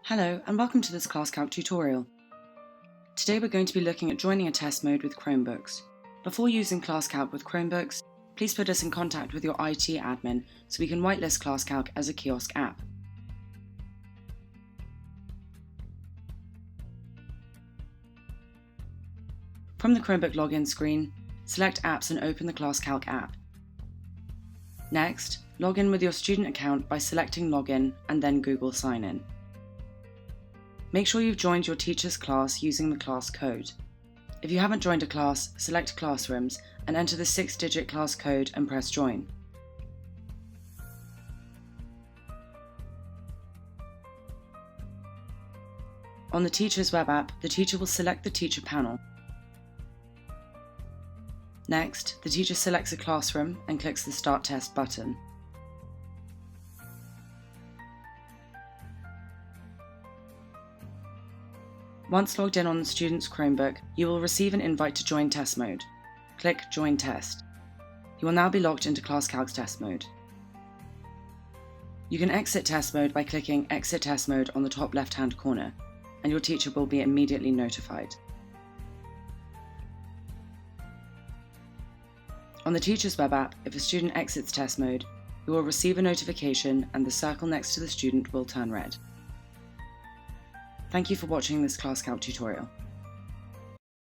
Hello and welcome to this ClassCalc tutorial. Today we're going to be looking at joining a test mode with Chromebooks. Before using ClassCalc with Chromebooks, please put us in contact with your IT admin so we can whitelist ClassCalc as a kiosk app. From the Chromebook login screen, select Apps and open the ClassCalc app. Next, log in with your student account by selecting Login and then Google Sign In. Make sure you've joined your teacher's class using the class code. If you haven't joined a class, select Classrooms and enter the 6-digit class code and press Join. On the teacher's web app, the teacher will select the teacher panel. Next, the teacher selects a classroom and clicks the Start Test button. Once logged in on the student's Chromebook, you will receive an invite to join test mode. Click Join Test. You will now be logged into ClassCalc's test mode. You can exit test mode by clicking Exit Test Mode on the top left-hand corner, and your teacher will be immediately notified. On the teacher's web app, if a student exits test mode, you will receive a notification and the circle next to the student will turn red. Thank you for watching this ClassCalc tutorial.